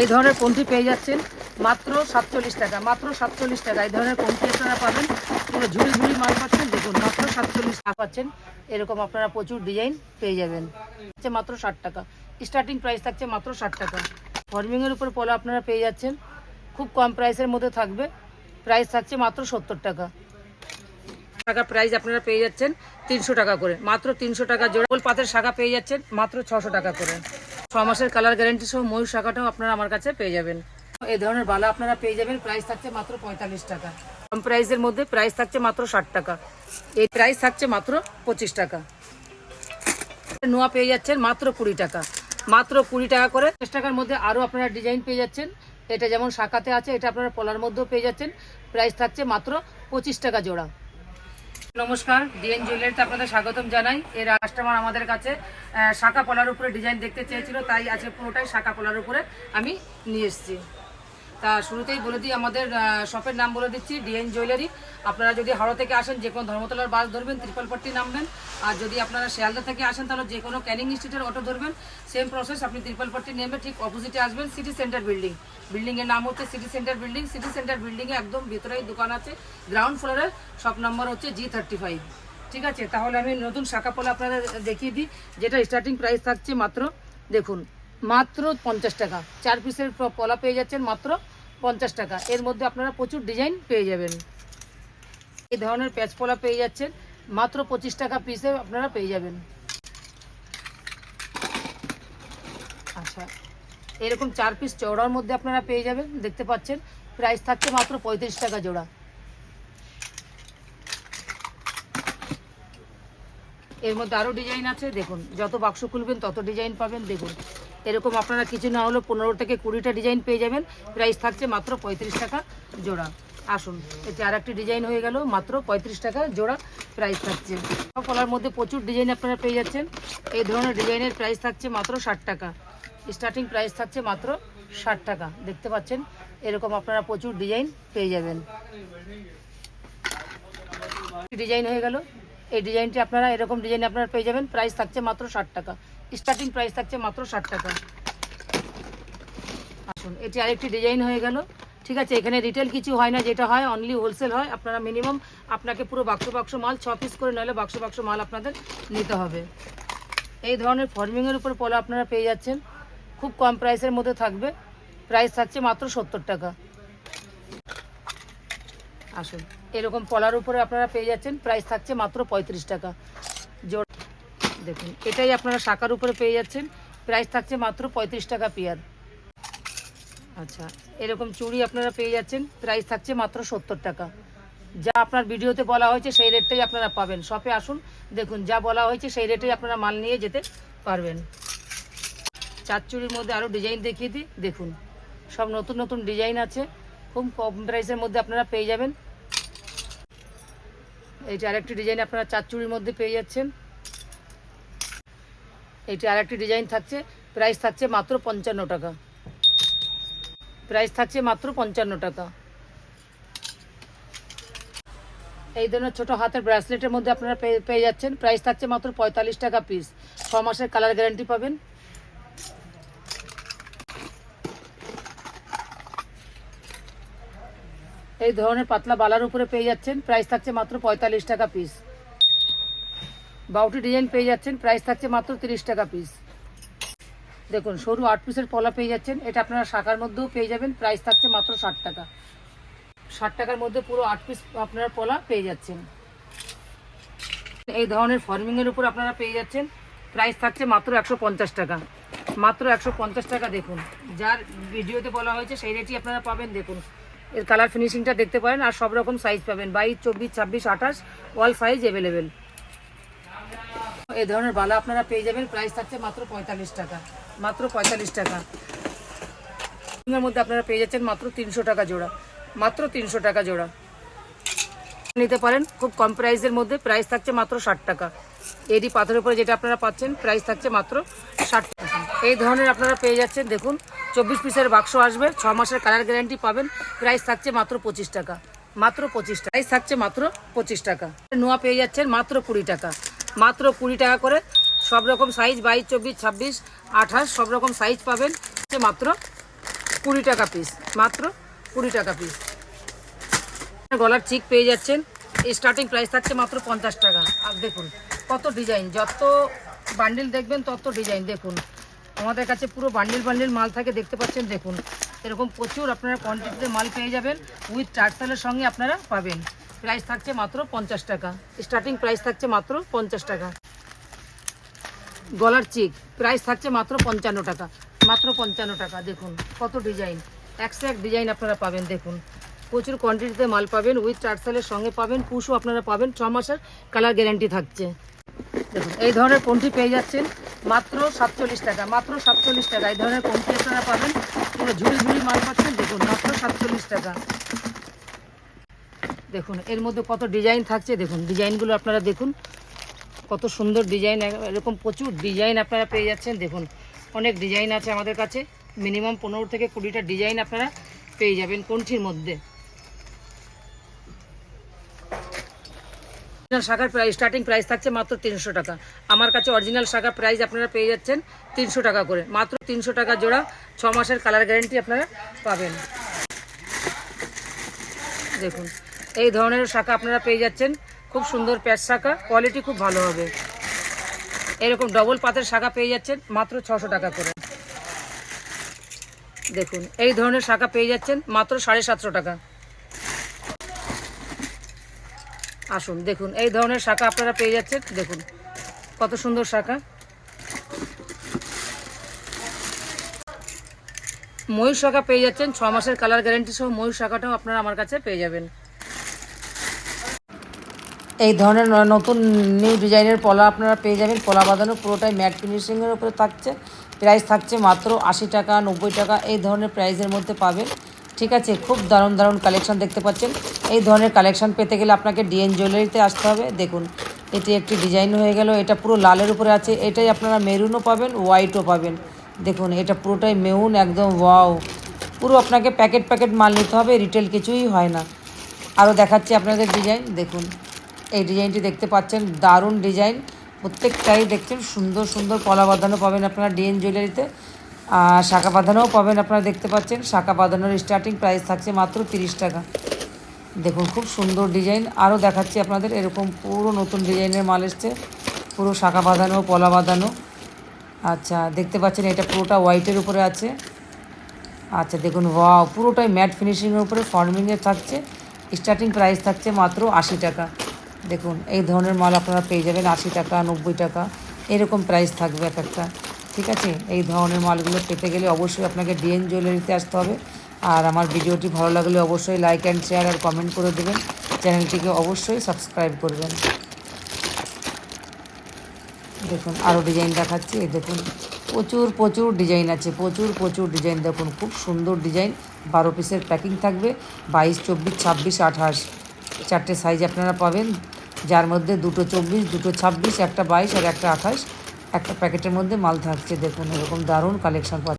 এই ধরনের পন্থী পেয়ে যাচ্ছেন মাত্র 47 টাকা, মাত্র 47 টাকা। এই ধরনের পন্থী আপনারা পাবেন, পুরো ঝুড়ি ঝুড়ি মাল পাচ্ছেন। দেখুন মাত্র 47 টাকা পাচ্ছেন। এরকম আপনারা প্রচুর ডিজাইন পেয়ে যাবেন, মাত্র 60 টাকা। স্টার্টিং প্রাইস থাকছে মাত্র 60 টাকা। ফর্মিংয়ের উপর পলো আপনারা পেয়ে যাচ্ছেন, খুব কম প্রাইসের মধ্যে থাকবে। প্রাইস থাকছে মাত্র 70 টাকা। প্রাইস আপনারা পেয়ে যাচ্ছেন 300 টাকা করে, মাত্র 300 টাকা জোড়া। গোল পাতের শাখা পেয়ে যাচ্ছেন মাত্র 600 টাকা করে। 6 মাসের কালার গ্যারান্টি সহ ময়ূর শাখাটাও আপনারা আমার কাছে পেয়ে যাবেন। এই ধরনের বালা আপনারা পেয়ে যাবেন, প্রাইস থাকছে মাত্র 45 টাকা। কম প্রাইসের মধ্যে প্রাইস থাকছে মাত্র 60 টাকা। এই প্রাইস থাকছে মাত্র 25 টাকা। নোয়া পেয়ে যাচ্ছেন মাত্র 20 টাকা, মাত্র 20 টাকা করে। 50 টাকার মধ্যে আরও আপনারা ডিজাইন পেয়ে যাচ্ছেন। এটা যেমন শাখাতে আছে, এটা আপনারা পলার মধ্যেও পেয়ে যাচ্ছেন। প্রাইস থাকছে মাত্র 25 টাকা জোড়া। নমস্কার, ডিএন জুয়েলারিতে আপনাদের স্বাগতম জানাই। এর কাস্টমার আমাদের কাছে শাখা পলার উপরে ডিজাইন দেখতে চেয়েছিল, তাই আজকে পুরোটাই শাখা পলার উপরে আমি নিয়ে এসেছি। তা শুরুতেই বলে দিই, আমাদের শপের নাম বলে দিচ্ছি, ডিএন জুয়েলারি। আপনারা যদি হাওড়া থেকে আসেন, যে কোনো ধর্মতলার বাস ধরবেন, ত্রিপলপট্টি নামবেন। আর যদি আপনারা শিয়ালদা থেকে আসেন, তাহলে যে কোনো ক্যানিং স্ট্রিটের অটো ধরবেন। সেম প্রসেস, আপনি ত্রিপলপট্টি নেমে ঠিক অপোজিটে আসবেন, সিটি সেন্টার বিল্ডিং। বিল্ডিংয়ের নাম হচ্ছে city centre building. City centre বিল্ডিংয়ে একদম ভিতরেই দোকান আছে, গ্রাউন্ড ফ্লোরের। শপ নম্বর হচ্ছে G35। ঠিক আছে, তাহলে আমি নতুন শাখা পলা আপনাদের দেখিয়ে দিই, যেটা স্টার্টিং প্রাইস থাকছে মাত্র, দেখুন, মাত্র 50 টাকা। 4 পিসের পলা পেয়ে যাচ্ছেন মাত্র 50 টাকা। এর মধ্যে আপনারা প্রচুর ডিজাইন পেয়ে যাবেন। এই ধরনের প্যাচ পলা পেয়ে যাচ্ছেন মাত্র 25 টাকা পিসে আপনারা পেয়ে যাবেন। আচ্ছা, এরকম 4 পিস চওড়ার মধ্যে আপনারা পেয়ে যাবেন, দেখতে পাচ্ছেন। প্রাইস থাকছে মাত্র 35 টাকা জোড়া। এর মধ্যে আরও ডিজাইন আছে, দেখুন, যত বাক্স খুলবেন তত ডিজাইন পাবেন। দেখুন, এরকম আপনারা কিছু না হলেও 15 থেকে 20টা ডিজাইন পেয়ে যাবেন। প্রাইস থাকছে মাত্র 35 টাকা জোড়া। আসুন, এতে আর একটি ডিজাইন হয়ে গেল, মাত্র 35 টাকা জোড়া প্রাইস থাকছে। কলার মধ্যে প্রচুর ডিজাইন আপনারা পেয়ে যাচ্ছেন। এই ধরনের ডিজাইনের প্রাইস থাকছে মাত্র 60 টাকা। স্টার্টিং প্রাইস থাকছে মাত্র 60 টাকা। দেখতে পাচ্ছেন, এরকম আপনারা প্রচুর ডিজাইন পেয়ে যাবেন। ডিজাইন হয়ে গেল, এই ডিজাইনটি আপনারা, এরকম ডিজাইন আপনারা পেয়ে যাবেন। প্রাইস থাকছে মাত্র 60 টাকা। স্টার্টিং প্রাইস থাকছে মাত্র 60 টাকা। আসুন, এটি আরেকটি ডিজাইন হয়ে গেল। ঠিক আছে, এখানে রিটেল কিছু হয় না, যেটা হয় অনলি হোলসেল হয়। আপনারা মিনিমাম আপনাকে পুরো বাক্স মাল 6 পিস করে, নইলে বাক্স মাল আপনাদের নিতে হবে। এই ধরনের ফর্মিংয়ের উপর পলা আপনারা পেয়ে যাচ্ছেন, খুব কম প্রাইসের মধ্যে থাকবে। প্রাইস থাকছে মাত্র 70 টাকা। আসুন, এরকম পলার উপরে আপনারা পেয়ে যাচ্ছেন, প্রাইস থাকছে মাত্র 35 টাকা জোড়া। দেখুন, এটাই আপনারা শাখার উপরে পেয়ে যাচ্ছেন, প্রাইস থাকছে মাত্র 35 টাকা পেয়ার। আচ্ছা, এরকম চুড়ি আপনারা পেয়ে যাচ্ছেন, প্রাইস থাকছে মাত্র 70 টাকা। যা আপনার ভিডিওতে বলা হয়েছে সেই রেটটাই আপনারা পাবেন। শপে আসুন, দেখুন, যা বলা হয়েছে সেই রেটেই আপনারা মাল নিয়ে যেতে পারবেন। 4 চুড়ির মধ্যে আরও ডিজাইন দেখিয়ে দিই। দেখুন, সব নতুন নতুন ডিজাইন আছে, খুব কম প্রাইসের মধ্যে আপনারা পেয়ে যাবেন। এইটা আরেকটি ডিজাইন আপনারা 4 চুড়ির মধ্যে পেয়ে যাচ্ছেন। এইটা আরেকটি ডিজাইন থাকছে, প্রাইস থাকছে মাত্র 55 টাকা। প্রাইস থাকছে মাত্র 55 টাকা। এই ধরনের ছোট হাতের ব্রেসলেটের মধ্যে আপনারা পেয়ে যাচ্ছেন, প্রাইস থাকছে মাত্র 45 টাকা পিস। 6 মাসের কালার গ্যারান্টি পাবেন। এই ধরনের পাতলা বালার উপরে পেয়ে যাচ্ছেন, প্রাইস থাকছে মাত্র 45 টাকা পিস। বাউটি ডিজাইন পেয়ে যাচ্ছেন, প্রাইস থাকছে মাত্র 30 টাকা পিস। দেখুন, সরু 8 পিসের পলা পেয়ে যাচ্ছেন, এটা আপনারা শাখার মধ্যেও পেয়ে যাবেন। প্রাইস থাকছে মাত্র 60 টাকা। 60 টাকার মধ্যে পুরো 8 পিস আপনারা পলা পেয়ে যাচ্ছেন। এই ধরনের ফর্মিংয়ের উপর আপনারা পেয়ে যাচ্ছেন, প্রাইস থাকছে মাত্র 150 টাকা। মাত্র 150 টাকা। দেখুন, যার ভিডিওতে বলা হয়েছে সেই রেটই আপনারা পাবেন। দেখুন, এর কালার ফিনিশিংটা দেখতে পারেন। আর সব রকম সাইজ পাবেন, 22, 24, 26, 28, অল সাইজ অ্যাভেলেবেল। এই ধরনের বালা আপনারা পেয়ে যাবেন, প্রাইস থাকছে মাত্র 45 টাকা। মাত্র 45 টাকা। এর মধ্যে আপনারা পেয়ে যাচ্ছেন মাত্র 300 টাকা জোড়া। মাত্র 300 টাকা জোড়া নিতে পারেন, খুব কম প্রাইসের মধ্যে। প্রাইস থাকছে মাত্র 60 টাকা। এডি পাথরের উপরে যেটা আপনারা পাচ্ছেন, প্রাইস থাকছে মাত্র 60 টাকা। এই ধরনের আপনারা পেয়ে যাচ্ছেন, দেখুন, 24 পিসের বাক্স আসবে, 6 মাসের কালার গ্যারান্টি পাবেন। প্রাইস থাকছে মাত্র 25 টাকা। মাত্র 25 টাকা। প্রাইস থাকছে মাত্র 25 টাকা। নোয়া পেয়ে যাচ্ছেন মাত্র 20 টাকা। মাত্র 20 টাকা করে। সব রকম সাইজ, 22, 24, 26, 28 সব রকম সাইজ পাবেন মাত্র 20 টাকা পিস, মাত্র 20 টাকা পিস। গলার চিক পেয়ে যাচ্ছেন, স্টার্টিং প্রাইস থাকছে মাত্র 50 টাকা। আর দেখুন কত ডিজাইন, যত বান্ডিল দেখবেন তত ডিজাইন। দেখুন আমাদের কাছে পুরো বান্ডিল বান্ডিল মাল থাকে, দেখতে পাচ্ছেন। দেখুন এরকম প্রচুর আপনারা কোয়ান্টিটিতে মাল পেয়ে যাবেন, উইথ টার্সেলের সঙ্গে আপনারা পাবেন। প্রাইস থাকছে মাত্র 50 টাকা, স্টার্টিং প্রাইস থাকছে মাত্র 50 টাকা। গলার চিক প্রাইস থাকছে মাত্র 55 টাকা, মাত্র 55 টাকা। দেখুন কত ডিজাইন, একশো এক ডিজাইন আপনারা পাবেন। দেখুন প্রচুর কোয়ান্টিটিতে মাল পাবেন, উইথ টার্সেলের সঙ্গে পাবেন, পুশও আপনারা পাবেন, 6 মাসের কালার গ্যারান্টি থাকছে। দেখুন এই ধরনের কোনটি পেয়ে যাচ্ছেন মাত্র 47 টাকা, মাত্র 47 টাকা। এই ধরনের কোনটি আপনারা পাবেন, পুরো ঝুড়ি ঝুড়ি মাল পাচ্ছেন। দেখুন মাত্র 47 টাকা। দেখুন এর মধ্যে কত ডিজাইন থাকছে, দেখুন ডিজাইনগুলো আপনারা দেখুন, কত সুন্দর ডিজাইন। এরকম প্রচুর ডিজাইন আপনারা পেয়ে যাচ্ছেন। দেখুন অনেক ডিজাইন আছে আমাদের কাছে, মিনিমাম 15 থেকে 20টা ডিজাইন আপনারা পেয়ে যাবেন কোনটির মধ্যে। শাখার প্রাইস স্টার্টিং প্রাইস থাকছে মাত্র 300 টাকা। আমার কাছে অরিজিনাল শাখার প্রাইস আপনারা পেয়ে যাচ্ছেন 300 টাকা করে, মাত্র 300 টাকা জোড়া, 6 মাসের কালার গ্যারান্টি আপনারা পাবেন। দেখুন এই ধরনের শাখা আপনারা পেয়ে যাচ্ছেন, খুব সুন্দর প্যাচ শাখা, কোয়ালিটি খুব ভালো হবে। এরকম ডবল পাতের শাখা পেয়ে যাচ্ছেন মাত্র 600 টাকা করে। দেখুন এই ধরনের শাখা পেয়ে যাচ্ছেন মাত্র 750 টাকা। আসুন দেখুন এই ধরনের শাখা আপনারা পেয়ে যাচ্ছেন। দেখুন কত সুন্দর শাখা। ময়ূর শাখা পেয়ে যাচ্ছেন 6 মাসের কালার গ্যারান্টি সহ, ময়ূর শাখাটাও আপনারা আমার কাছে পেয়ে যাবেন। এই ধরনের নতুন নিউ ডিজাইনের পলা আপনারা পেয়ে যাবেন, পলা বাঁধানো, পুরোটাই ম্যাট ফিনিশিংয়ের উপরে থাকছে। প্রাইস থাকছে মাত্র 80 টাকা, 90 টাকা, এই ধরনের প্রাইসের মধ্যে পাবেন। ঠিক আছে, খুব দারুণ দারুণ কালেকশন দেখতে পাচ্ছেন। এই ধরনের কালেকশন পেতে গেলে আপনাকে ডিএন জুয়েলারিতে আসতে হবে। দেখুন এটি একটি ডিজাইন হয়ে গেল, এটা পুরো লালের উপরে আছে, এটাই আপনারা মেরুনও পাবেন, হোয়াইটও পাবেন। দেখুন এটা পুরোটাই মেরুন, একদম ওয়াও। পুরো আপনাকে প্যাকেট প্যাকেট মাল নিতে হবে, রিটেল কিছুই হয় না। আরও দেখাচ্ছি আপনাদের ডিজাইন। দেখুন এই ডিজাইনটি দেখতে পাচ্ছেন, দারুণ ডিজাইন, প্রত্যেকটাই দেখছেন সুন্দর সুন্দর পলা বাঁধানো পাবেন আপনারা ডিএন জুয়েলারিতে, আর শাখা বাঁধানোও পাবেন আপনারা দেখতে পাচ্ছেন। শাখা বাঁধানোর স্টার্টিং প্রাইস থাকছে মাত্র 30 টাকা। দেখুন খুব সুন্দর ডিজাইন। আরও দেখাচ্ছি আপনাদের, এরকম পুরো নতুন ডিজাইনের মাল এসছে, পুরো শাখা বাঁধানো, পলা বাঁধানো। আচ্ছা দেখতে পাচ্ছেন এটা পুরোটা হোয়াইটের উপরে আছে। আচ্ছা দেখুন ওয়াও, পুরোটাই ম্যাট ফিনিশিংয়ের উপরে ফর্মিংয়ে থাকছে। স্টার্টিং প্রাইস থাকছে মাত্র 80 টাকা। দেখুন এই ধরনের মাল আপনারা পেয়ে যাবেন 80 টাকা, 90 টাকা, এরকম প্রাইস থাকবে এক একটা। ঠিক আছে, এই ধরনের মালগুলো পেতে গেলে অবশ্যই আপনাকে ডিএন জুয়েলারিতে আসতে হবে। আর আমার ভিডিওটি ভালো লাগলে অবশ্যই লাইক অ্যান্ড শেয়ার আর কমেন্ট করে দেবেন, চ্যানেলটিকে অবশ্যই সাবস্ক্রাইব করবেন। দেখুন আরও ডিজাইন দেখাচ্ছি। এই দেখুন প্রচুর প্রচুর ডিজাইন আছে, প্রচুর প্রচুর ডিজাইন। দেখুন খুব সুন্দর ডিজাইন, 12 পিসের প্যাকিং থাকবে, 22, 24, 26, 28 চারটে সাইজ আপনারা পাবেন, যার মধ্যে দুটো 24, দুটো 26, একটা 22 আর একটা 28, একটা প্যাকেটের মধ্যে মাল থাকছে। দেখুন এরকম দারুণ কালেকশন পাচ্ছেন।